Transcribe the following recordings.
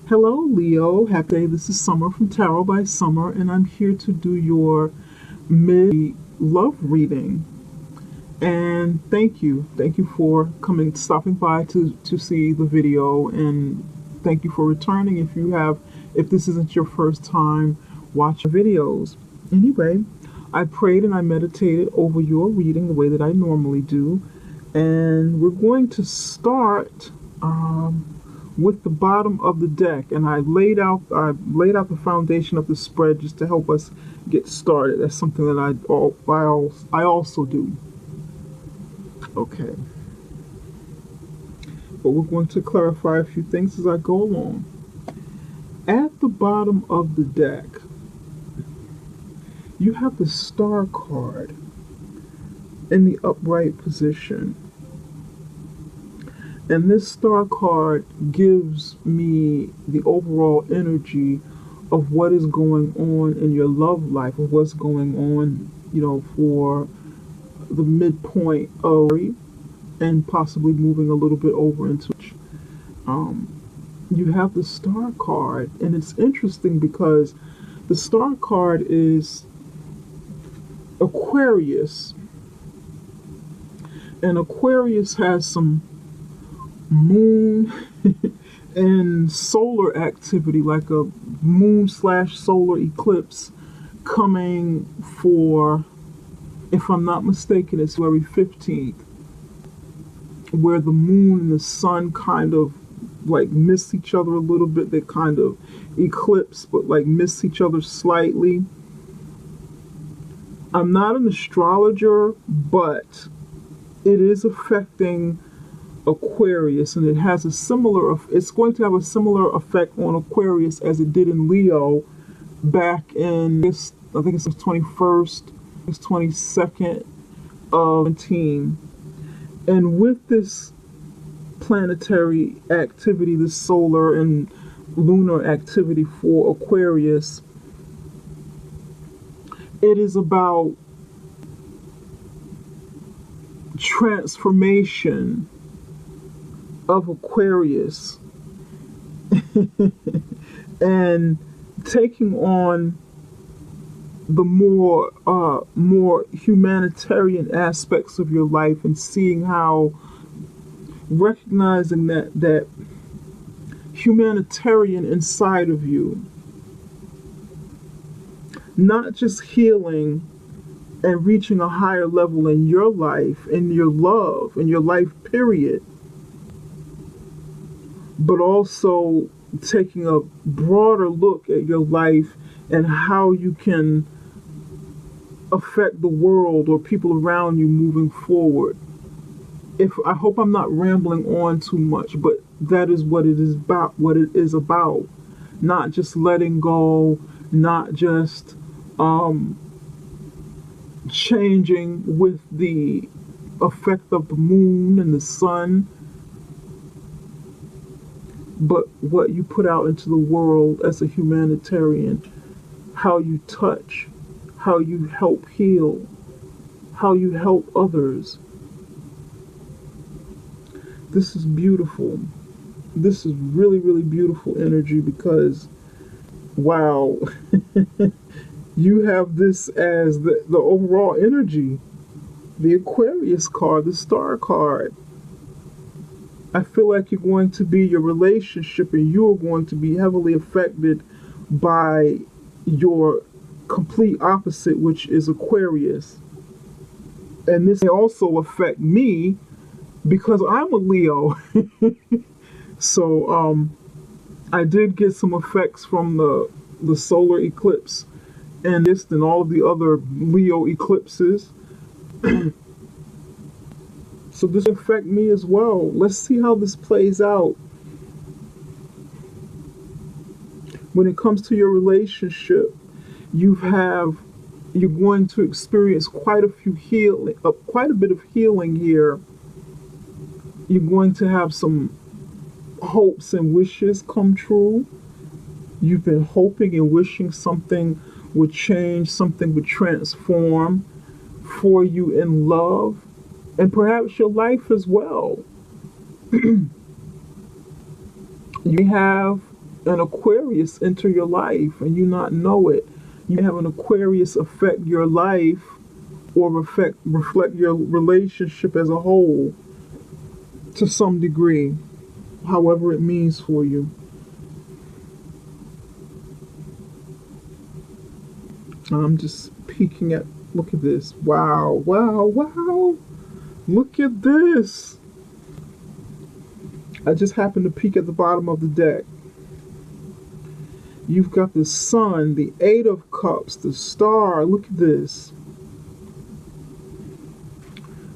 Hello, Leo. Happy day. This is Summer from Tarot by Summer, and I'm here to do your mid love reading. And thank you. Thank you for stopping by to see the video, and thank you for returning if this isn't your first time watching videos. Anyway, I prayed and I meditated over your reading the way that I normally do, and we're going to start with the bottom of the deck, and I laid out the foundation of the spread just to help us get started. That's something that I also do. Okay, but we're going to clarify a few things as I go along. At the bottom of the deck, you have the Star card in the upright position. And this Star card gives me the overall energy of what is going on in your love life, of what's going on, for the midpoint of, and possibly moving a little bit over into. You have the Star card, and it's interesting because the Star card is Aquarius, and Aquarius has some moon and solar activity, like a moon/solar eclipse coming for, if I'm not mistaken, it's February 15th, where the moon and the sun kind of like miss each other a little bit. They kind of eclipse, but like miss each other slightly. I'm not an astrologer, but it is affecting Aquarius, and it's going to have a similar effect on Aquarius as it did in Leo back in this, I think it's the 21st, it's 22nd of 17. And with this planetary activity, this solar and lunar activity for Aquarius, it is about transformation of Aquarius and taking on the more humanitarian aspects of your life, and seeing how, recognizing that humanitarian inside of you, not just healing and reaching a higher level in your life, in your love, in your life period, but also taking a broader look at your life and how you can affect the world or people around you moving forward. I hope I'm not rambling on too much, but that is what it is about. Not just letting go, not just changing with the effect of the moon and the sun, but what you put out into the world as a humanitarian, how you touch, how you help heal, how you help others. This is beautiful. This is really, really beautiful energy because, wow, you have this as the overall energy, the Aquarius card, the Star card. I feel like you're going to be your relationship, and you are going to be heavily affected by your complete opposite, which is Aquarius. And this may also affect me because I'm a Leo. So I did get some effects from the solar eclipse and this and all of the other Leo eclipses. So this will affect me as well. Let's see how this plays out. When it comes to your relationship, you're going to experience quite a bit of healing here. You're going to have some hopes and wishes come true. You've been hoping and wishing something would change, something would transform for you in love, and perhaps your life as well. You have an Aquarius enter your life and you not know it. You have an Aquarius affect your life or reflect your relationship as a whole to some degree, however it means for you. I'm just peeking at, look at this. Wow, wow, wow. Look at this. I just happened to peek at the bottom of the deck. You've got the Sun, the Eight of Cups, the Star. Look at this.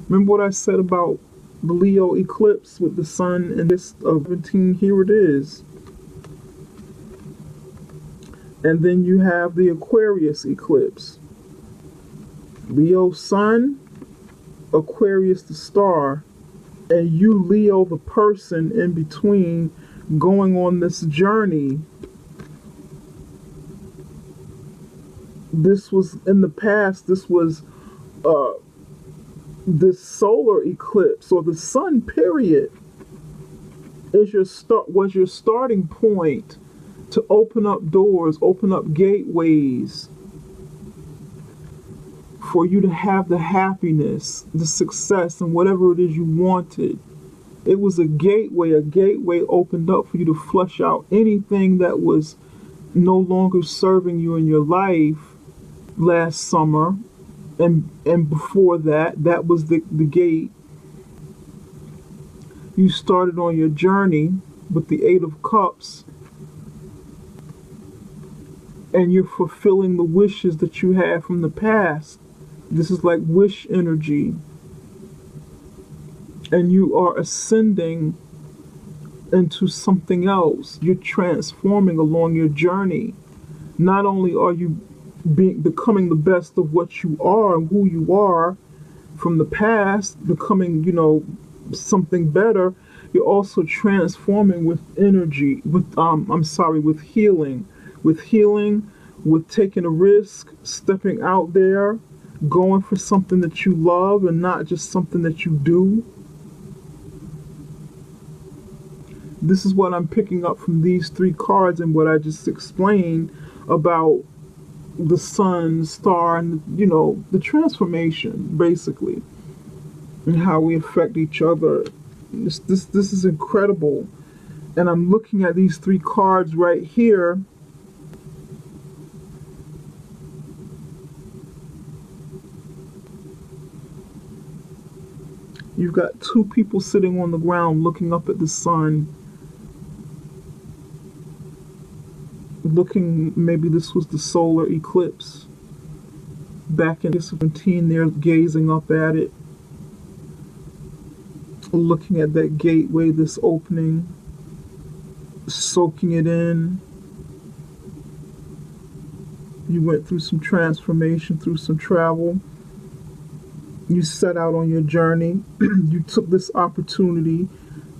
Remember what I said about the Leo eclipse with the Sun and this of 17? Here it is. And then you have the Aquarius eclipse. Leo Sun, Aquarius the Star, and you Leo the person in between going on this journey. This was in the past, this was this solar eclipse or the sun period is was your starting point to open up doors, open up gateways for you to have the happiness, the success, and whatever it is you wanted. It was a gateway opened up for you to flush out anything that was no longer serving you in your life last summer. And before that was the gate. You started on your journey with the Eight of Cups, and you're fulfilling the wishes that you had from the past. This is like wish energy. And you are ascending into something else. You're transforming along your journey. Not only are you becoming the best of what you are and who you are from the past, becoming, something better, you're also transforming with energy, with healing, with taking a risk, stepping out there, going for something that you love and not just something that you do. This is what I'm picking up from these three cards and what I just explained about the sun, star, and the transformation, basically, and how we affect each other. This is incredible. And I'm looking at these three cards right here. You've got two people sitting on the ground looking up at the sun. Maybe this was the solar eclipse. Back in 17, they're gazing up at it, looking at that gateway, this opening, soaking it in. You went through some transformation, through some travel. You set out on your journey. You took this opportunity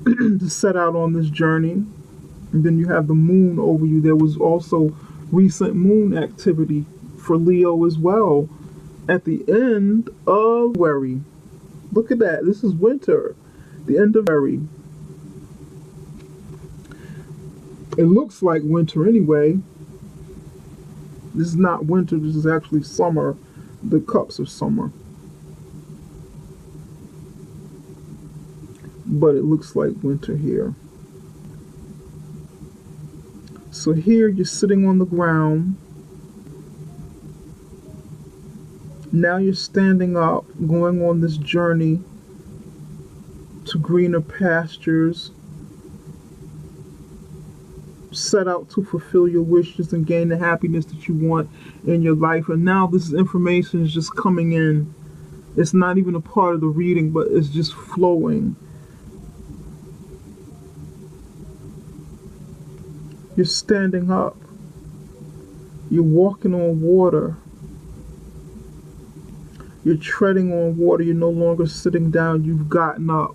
to set out on this journey. And then you have the moon over you. There was also recent moon activity for Leo as well at the end of February. Look at that. This is winter. The end of February. It looks like winter anyway. This is not winter. This is actually summer. The cups of summer. But it looks like winter here. So here you're sitting on the ground. Now you're standing up, going on this journey to greener pastures, set out to fulfill your wishes and gain the happiness that you want in your life. And now this information is just coming in. It's not even a part of the reading, but it's just flowing. You're standing up. You're walking on water. You're treading on water. You're no longer sitting down. You've gotten up.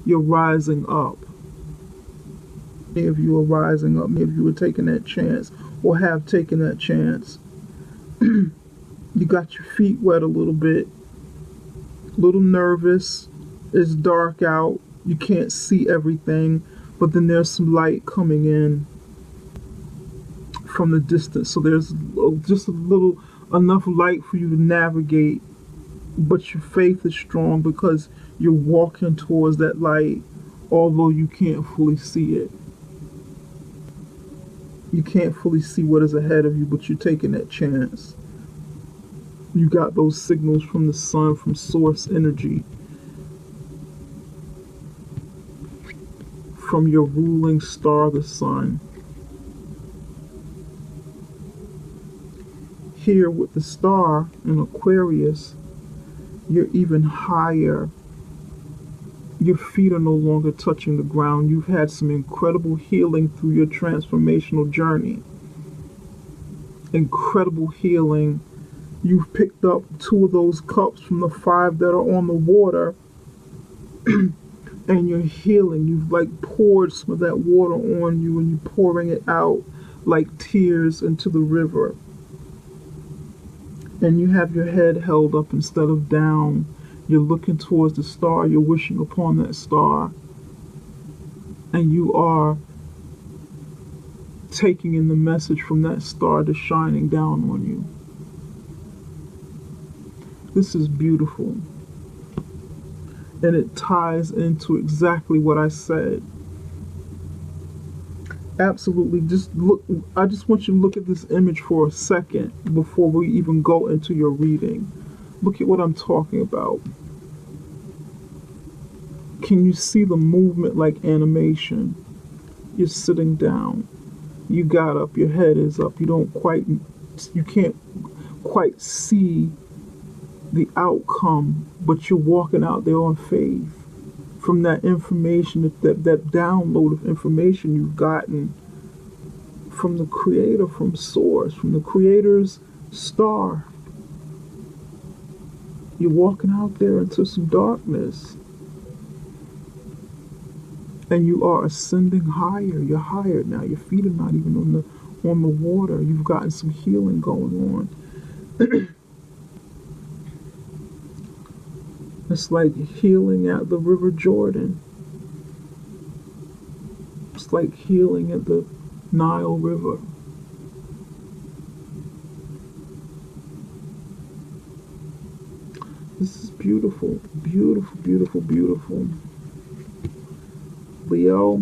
You're rising up. Many of you are rising up. Many of you are taking that chance or have taken that chance. You got your feet wet a little bit. A little nervous. It's dark out. You can't see everything. But then there's some light coming in. from the distance. So there's just a little enough light for you to navigate, but your faith is strong because you're walking towards that light, although you can't fully see it. You can't fully see what is ahead of you, but you're taking that chance. You got those signals from the sun, from source energy, from your ruling star, the sun. Here with the star in Aquarius, you're even higher. Your feet are no longer touching the ground. You've had some incredible healing through your transformational journey. Incredible healing. You've picked up 2 of those cups from the 5 that are on the water, and you're healing. You've like poured some of that water on you, and you're pouring it out like tears into the river. And you have your head held up instead of down. You're looking towards the star. You're wishing upon that star. And you are taking in the message from that star that's shining down on you. This is beautiful. And it ties into exactly what I said. Absolutely. Just look. I just want you to look at this image for a second before we even go into your reading. Look at what I'm talking about. Can you see the movement like animation? You're sitting down. You got up. Your head is up. You can't quite see the outcome, but you're walking out there on faith from that information, that download of information you've gotten from the creator, from source, from the creator's star. You're walking out there into some darkness, and you are ascending higher. You're higher now. Your feet are not even on the water. You've gotten some healing going on. It's like healing at the River Jordan. It's like healing at the Nile River. This is beautiful, beautiful, beautiful, beautiful. Leo,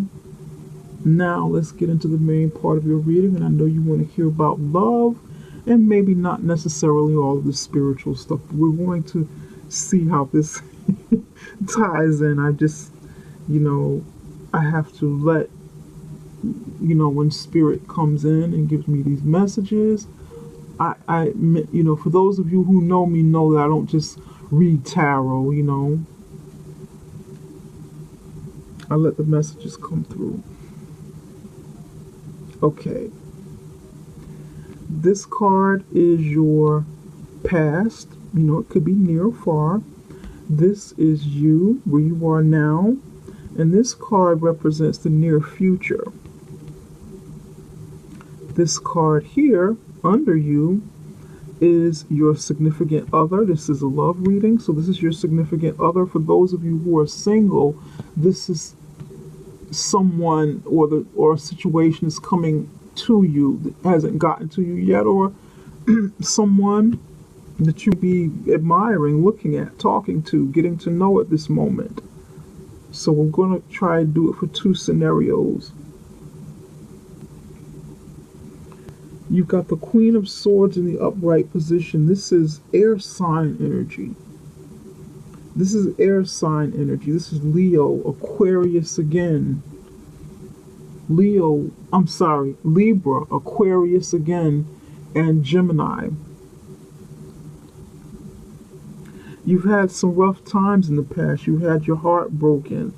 now let's get into the main part of your reading, and I know you want to hear about love and maybe not necessarily all of the spiritual stuff, but we're going to see how this ties in. I have to let, when spirit comes in and gives me these messages, for those of you who know me know that I don't just read tarot, I let the messages come through. Okay. This card is your past. It could be near or far. This is you, where you are now. And this card represents the near future. This card here, under you, is your significant other. This is a love reading, so this is your significant other. For those of you who are single, this is someone or a situation is coming to you that hasn't gotten to you yet, or someone that you be admiring, looking at, talking to, getting to know at this moment. So we're going to try and do it for 2 scenarios. You've got the Queen of Swords in the upright position. This is air sign energy. This is air sign energy. This is Leo, Aquarius again. Libra, Aquarius again, and Gemini. You've had some rough times in the past. You've had your heart broken.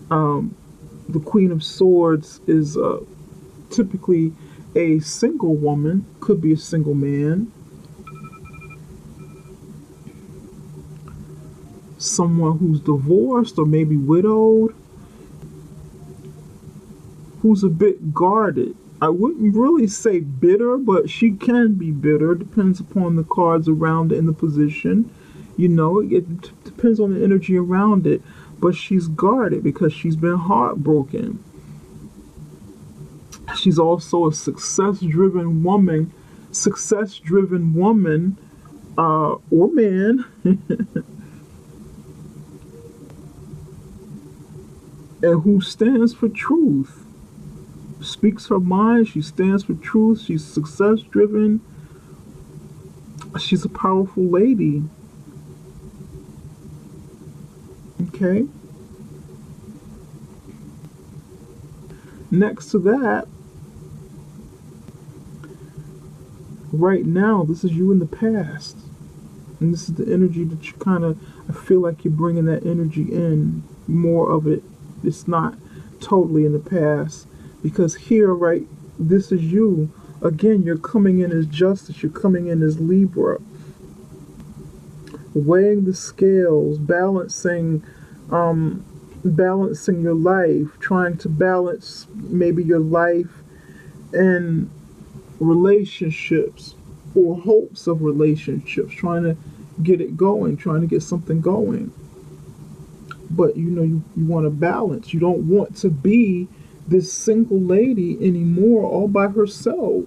The Queen of Swords is typically a single woman, could be a single man. Someone who's divorced or maybe widowed, who's a bit guarded. I wouldn't really say bitter, but she can be bitter. Depends upon the cards around it in the position. It depends on the energy around it. But she's guarded because she's been heartbroken. She's also a success-driven woman, or man, and who stands for truth, speaks her mind. She stands for truth. She's success-driven. She's a powerful lady. Okay. Next to that, right now, this is you in the past. And this is the energy that you I feel like you're bringing that energy in, more of it. It's not totally in the past. Because here, right, this is you. Again, you're coming in as justice. You're coming in as Libra. Weighing the scales, balancing your life, trying to balance maybe your life and relationships or hopes of relationships, trying to get it going, trying to get something going. But you want to balance. You don't want to be this single lady anymore all by herself.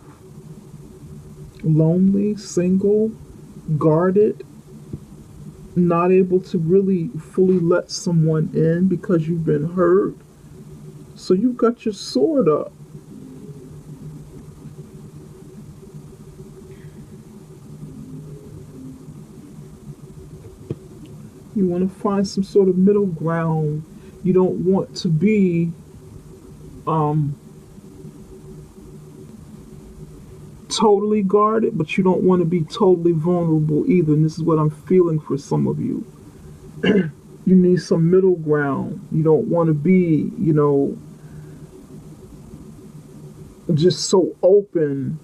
Lonely, single, guarded, not able to really fully let someone in because you've been hurt. So you've got your sword up. You want to find some sort of middle ground. You don't want to be totally guarded, but you don't want to be totally vulnerable either. And this is what I'm feeling for some of you. You need some middle ground. You don't want to be, just so open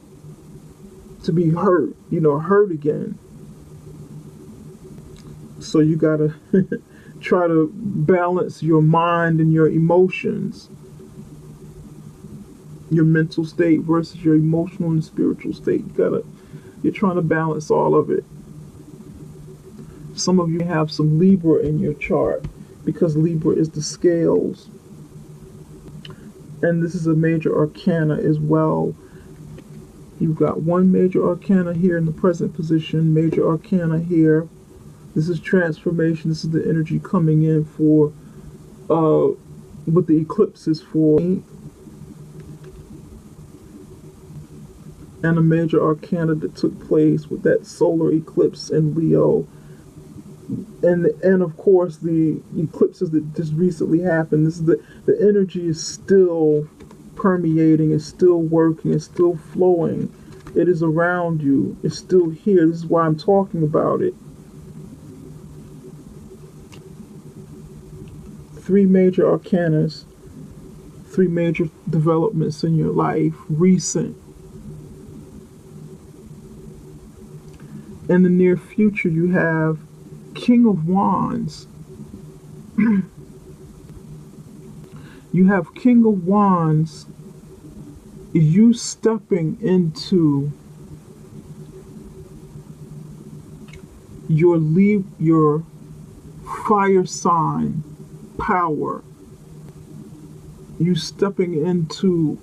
to be hurt, hurt again. So you gotta try to balance your mind and your emotions, your mental state versus your emotional and spiritual state. You're trying to balance all of it. Some of you have some Libra in your chart because Libra is the scales. And this is a major arcana as well. You've got one major arcana here in the present position, major arcana here. This is transformation. This is the energy coming in for what the eclipse is for. And a major arcana that took place with that solar eclipse in Leo. And of course the eclipses that just recently happened. This is the energy is still permeating, it's still working, it's still flowing. It is around you. It's still here. This is why I'm talking about it. 3 major arcanas, 3 major developments in your life, recent. In the near future, you have King of Wands. You have King of Wands, you stepping into your fire sign power. You stepping into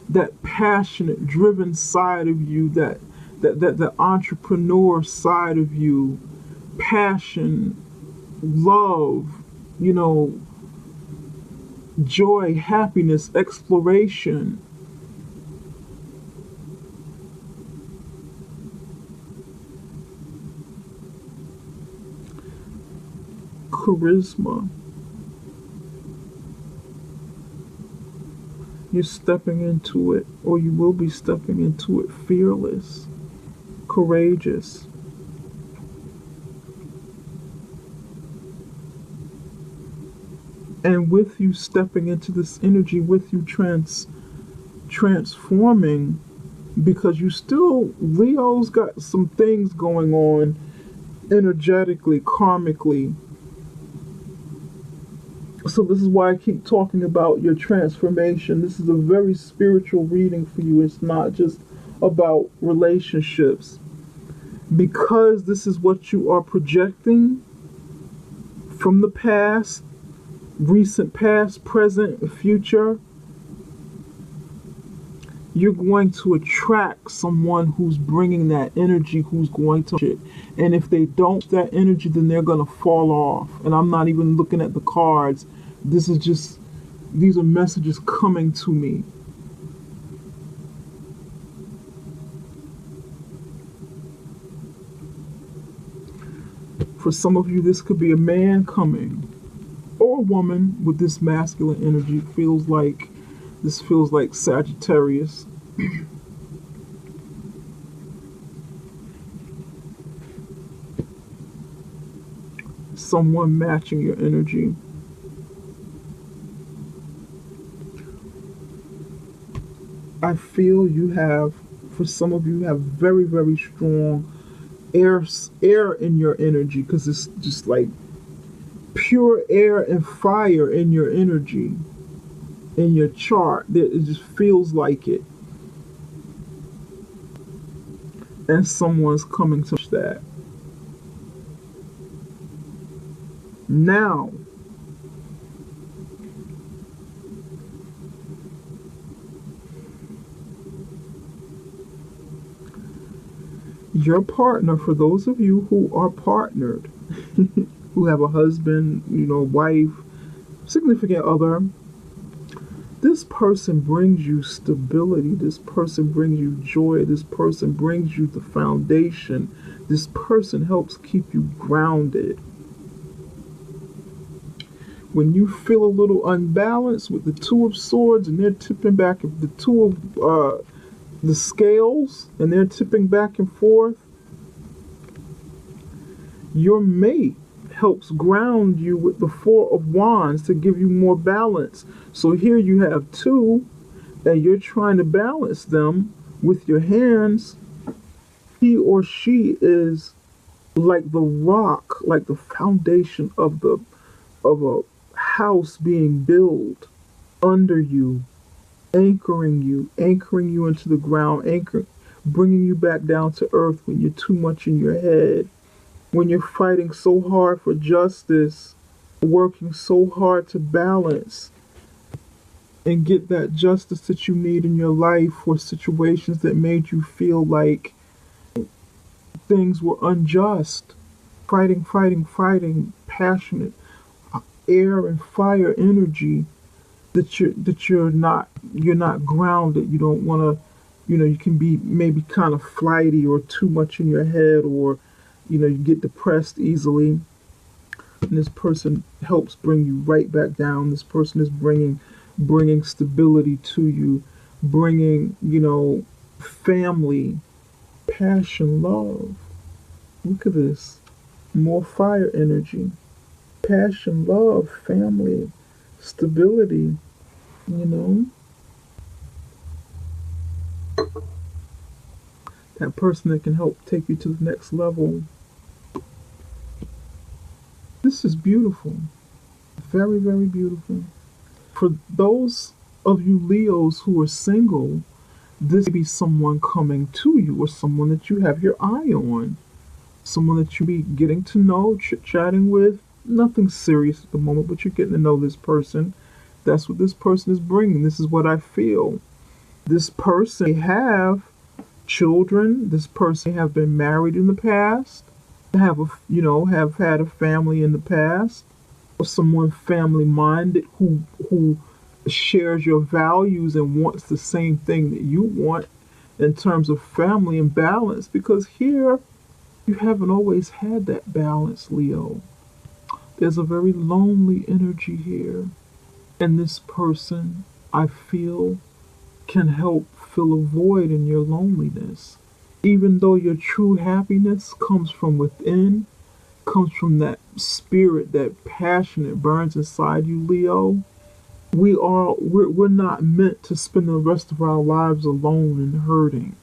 that passionate, driven side of you, that the entrepreneur side of you, passion, love, joy, happiness, exploration. Charisma. You're stepping into it, or you will be stepping into it fearless, courageous. And with you stepping into this energy, with you transforming, because Leo's got some things going on energetically, karmically. So this is why I keep talking about your transformation. This is a very spiritual reading for you. It's not just about relationships. Because this is what you are projecting from the past, recent past, present, future. you're going to attract someone who's bringing that energy, who's going to it. And if they don't that energy, then they're going to fall off. And I'm not even looking at the cards. This is just, these are messages coming to me. For some of you, this could be a man coming or a woman with this masculine energy. This feels like Sagittarius. Someone matching your energy. I feel you have, for some of you, have very, very strong air in your energy, because it's just like pure air and fire in your energy, in your chart. It just feels like it. And someone's coming to that. Now, your partner, for those of you who are partnered, who have a husband, wife, significant other, this person brings you stability. This person brings you joy. This person brings you the foundation. This person helps keep you grounded. When you feel a little unbalanced with the Two of Swords and they're tipping back, the two of the scales and they're tipping back and forth, your mate helps ground you with the Four of Wands to give you more balance. So here you have two, and you're trying to balance them with your hands. He or she is like the rock, like the foundation of a house being built under you, anchoring you into the ground, bringing you back down to earth when you're too much in your head, when you're fighting so hard for justice, working so hard to balance and get that justice that you need in your life for situations that made you feel like things were unjust. Fighting, passionate, air and fire energy, that you're not grounded. You don't want to, you can be maybe kind of flighty or too much in your head, or you get depressed easily. And this person helps bring you right back down. This person is bringing stability to you, bringing family, passion, love. Look at this, more fire energy. Passion, love, family, stability, that person that can help take you to the next level. This is beautiful. Very, very beautiful. For those of you Leos who are single, this may be someone coming to you, or someone that you have your eye on, someone that you be getting to know, chit-chatting with. Nothing serious at the moment, but you're getting to know this person. That's what this person is bringing. This is what I feel. This person may have children. This person may have been married in the past, have had a family in the past, or someone family-minded who shares your values and wants the same thing that you want in terms of family and balance. Because here, you haven't always had that balance, Leo. There's a very lonely energy here. And this person, I feel, can help fill a void in your loneliness. Even though your true happiness comes from within, comes from that spirit, that passion that burns inside you, Leo, we're not meant to spend the rest of our lives alone and hurting.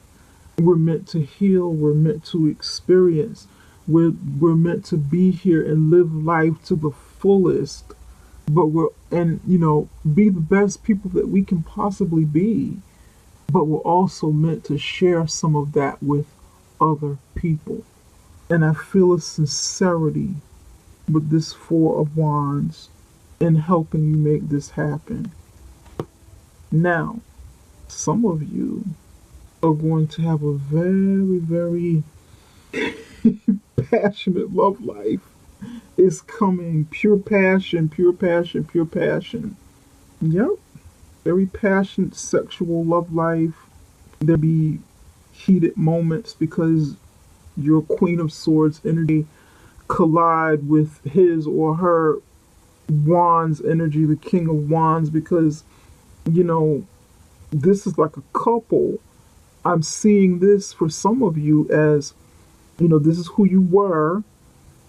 We're meant to heal. We're meant to experience. We're meant to be here and live life to the fullest. But be the best people that we can possibly be. But we're also meant to share some of that with other people. And I feel a sincerity with this Four of Wands in helping you make this happen. Now, Some of you are going to have a very, very passionate love life. It's coming. Pure passion, pure passion, pure passion. Yep. Very passionate sexual love life. There'll be heated moments because your Queen of Swords energy collide with his or her Wands energy, the King of Wands, because, you know, this is like a couple. I'm seeing this for some of you as, you know, this is who you were,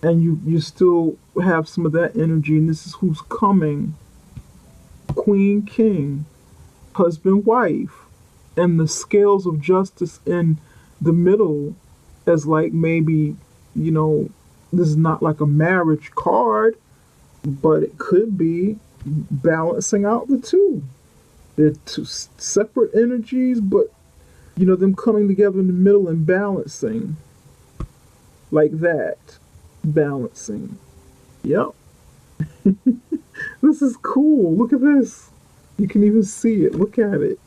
and you still have some of that energy, and this is who's coming. Queen, king, husband, wife, and the scales of justice in the middle as like maybe, you know, this is not like a marriage card, but it could be balancing out the two. They're two separate energies, but you know, them coming together in the middle and balancing like that. Balancing. Yep. This is cool. Look at this. You can even see it. Look at it.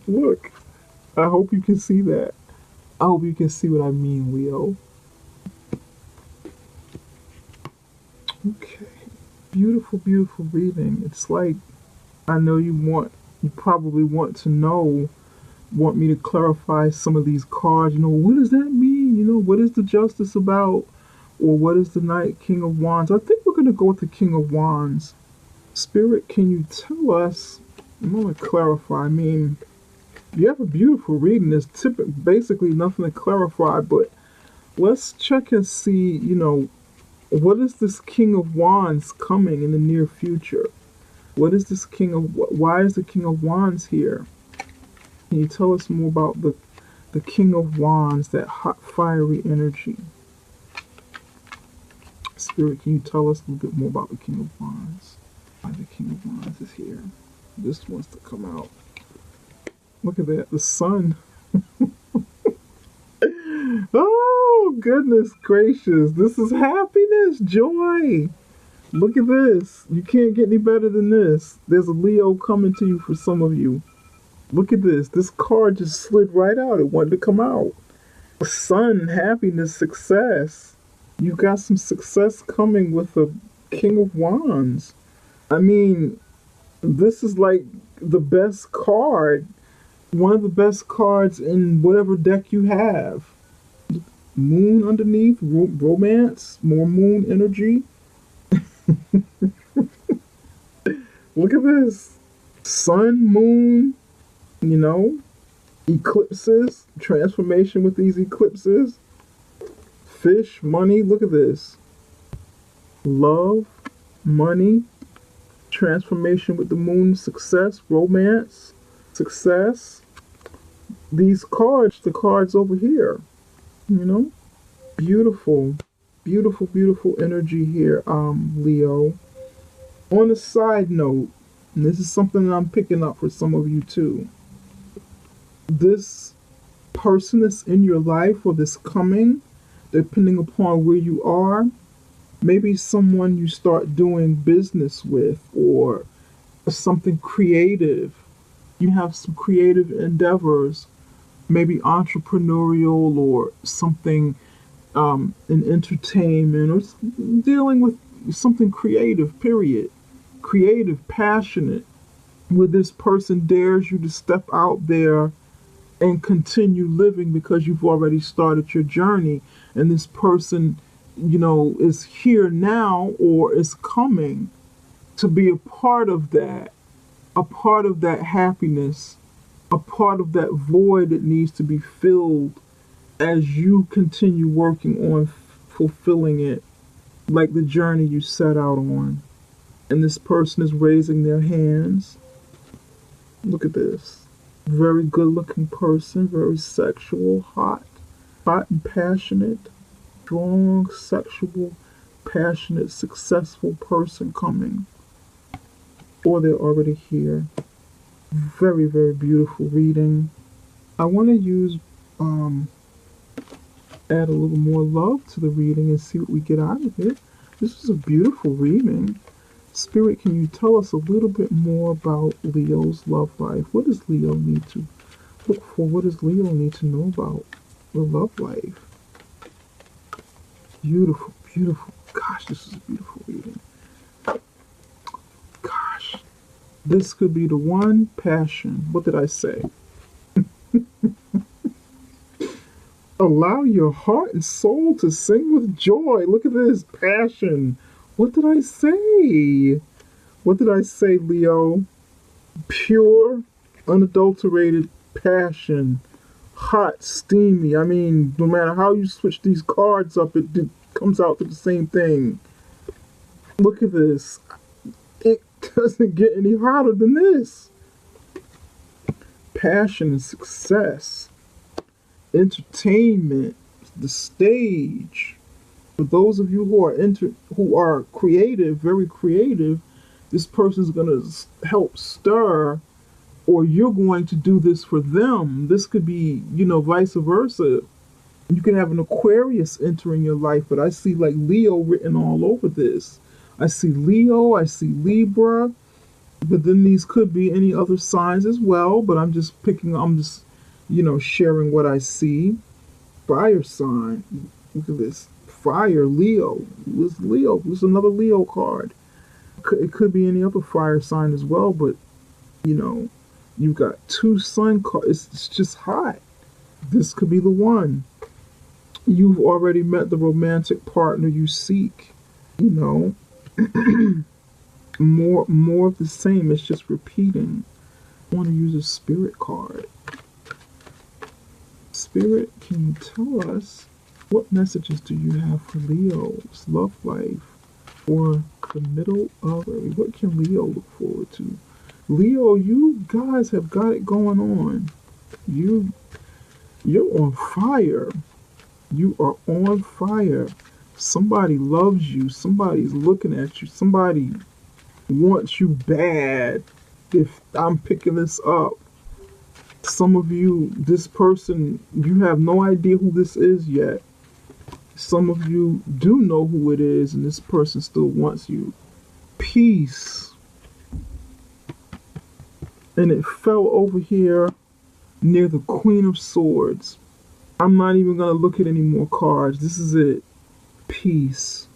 Look. I hope you can see that. I hope you can see what I mean, Leo. Okay. Beautiful, beautiful reading. It's like, I know you probably want me to clarify some of these cards. You know, what does that mean? You know, what is the Justice about? Or what is the Knight, King of Wands? I think we're going to go with the King of Wands. Spirit, can you tell us? I'm going to clarify. I mean, you have a beautiful reading. There's basically nothing to clarify, but let's check and see, you know, what is this King of Wands coming in the near future? What is this why is the King of Wands here? Can you tell us more about the King of Wands, that hot, fiery energy? Spirit, can you tell us a little bit more about the King of Wands? Why the King of Wands is here. This wants to come out. Look at that, the sun. Oh, goodness gracious. This is happiness, joy. Look at this. You can't get any better than this. There's a Leo coming to you for some of you. Look at this. This card just slid right out. It wanted to come out. Sun, happiness, success. You got some success coming with the King of Wands. I mean, this is like the best card. One of the best cards in whatever deck you have. Moon underneath, romance, more moon energy. Look at this. Sun, moon, you know, eclipses, transformation with these eclipses. Fish, money, look at this. Love, money, transformation with the moon, success, romance, success. These cards, the cards over here, you know, beautiful, beautiful, beautiful energy here, Leo. On a side note, and this is something that I'm picking up for some of you too, this person that's in your life or this coming, depending upon where you are, maybe someone you start doing business with or something creative. You have some creative endeavors, maybe entrepreneurial or something in entertainment or dealing with something creative, period. Creative, passionate, where this person dares you to step out there and continue living because you've already started your journey, and this person, you know, is here now or is coming to be a part of that happiness, a part of that void that needs to be filled as you continue working on fulfilling it, like the journey you set out on. And this person is raising their hands. Look at this. Very good looking person, very sexual, hot and passionate, strong, sexual, passionate, successful person coming. Or they're already here. Very, very beautiful reading. I want to add a little more love to the reading and see what we get out of it. This is a beautiful reading. Spirit, can you tell us a little bit more about Leo's love life? What does Leo need to look for? What does Leo need to know about the love life? Beautiful, beautiful. Gosh, this is a beautiful reading. Gosh, this could be the one. Passion. What did I say? Allow your heart and soul to sing with joy. Look at this. Passion. What did I say? What did I say, Leo? Pure, unadulterated passion. Hot, steamy. I mean, no matter how you switch these cards up, it comes out to the same thing. Look at this. It doesn't get any hotter than this. Passion and success. Entertainment. The stage. For those of you who are creative, very creative, this person's going to help stir, or you're going to do this for them. This could be, vice versa. You can have an Aquarius entering your life, but I see like Leo written all over this. I see Leo, I see Libra, but then these could be any other signs as well, but I'm just sharing what I see. Fire sign. Look at this. Fire, Leo. Who's Leo? Who's another Leo card? It could be any other fire sign as well, but you've got two sun cards. It's just hot. This could be the one. You've already met the romantic partner you seek. More of the same. It's just repeating. I want to use a spirit card. Spirit, can you tell us what messages do you have for Leo's love life for the middle of it? What can Leo look forward to? Leo, you guys have got it going on. You're on fire. You are on fire. Somebody loves you. Somebody's looking at you. Somebody wants you bad. If I'm picking this up, some of you, this person, you have no idea who this is yet. Some of you do know who it is, and this person still wants you. Peace. And it fell over here near the Queen of Swords. I'm not even going to look at any more cards. This is it. Peace.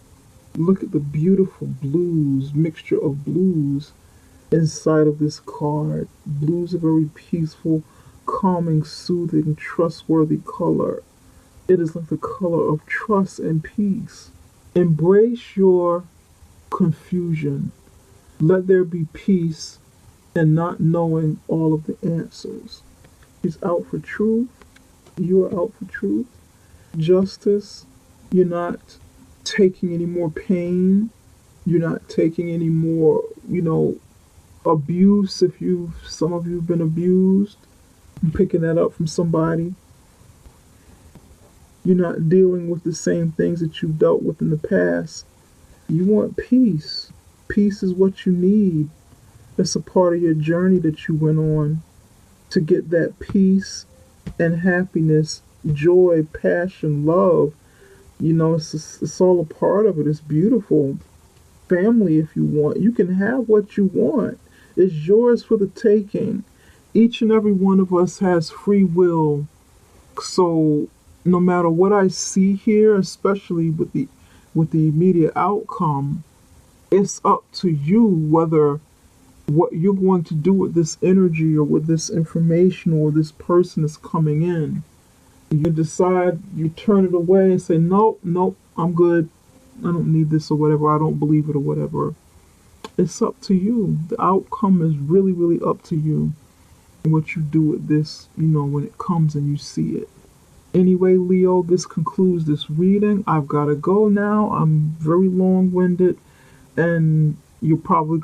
Look at the beautiful blues, mixture of blues inside of this card. Blues are very peaceful, calming, soothing, trustworthy color. It is like the color of trust and peace. Embrace your confusion. Let there be peace and not knowing all of the answers. He's out for truth. You are out for truth. Justice. You're not taking any more pain. You're not taking any more, abuse. Some of you have been abused. I'm picking that up from somebody. You're not dealing with the same things that you've dealt with in the past. You want peace. Peace is what you need. It's a part of your journey that you went on to get that peace and happiness, joy, passion, love. It's all a part of it. It's beautiful. Family, if you want. You can have what you want. It's yours for the taking. Each and every one of us has free will. So no matter what I see here, especially with the immediate outcome, it's up to you whether what you're going to do with this energy or with this information or this person is coming in. You decide, you turn it away and say, nope, I'm good. I don't need this or whatever. I don't believe it or whatever. It's up to you. The outcome is really, really up to you. And what you do with this, when it comes and you see it. Anyway, Leo, this concludes this reading. I've got to go now. I'm very long-winded, and you're probably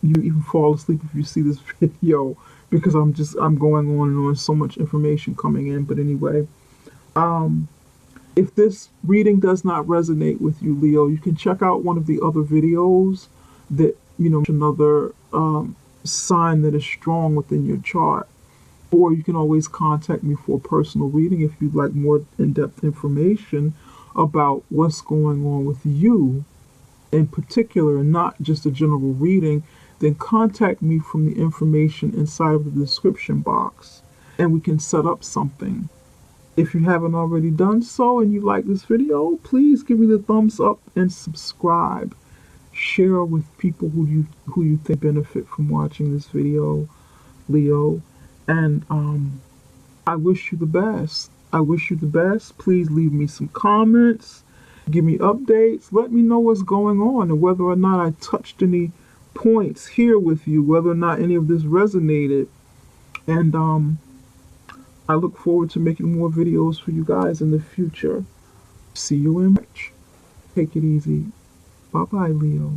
you even fall asleep if you see this video because I'm going on and on. So much information coming in. But anyway, if this reading does not resonate with you, Leo, you can check out one of the other videos that, another sign that is strong within your chart. Or you can always contact me for a personal reading if you'd like more in-depth information about what's going on with you in particular and not just a general reading, then contact me from the information inside of the description box and we can set up something. If you haven't already done so and you like this video, please give me the thumbs up and subscribe. Share with people who you think benefit from watching this video, Leo. And I wish you the best. I wish you the best. Please leave me some comments. Give me updates. Let me know what's going on and whether or not I touched any points here with you, whether or not any of this resonated. And I look forward to making more videos for you guys in the future. See you in March. Take it easy. Bye-bye, Leo.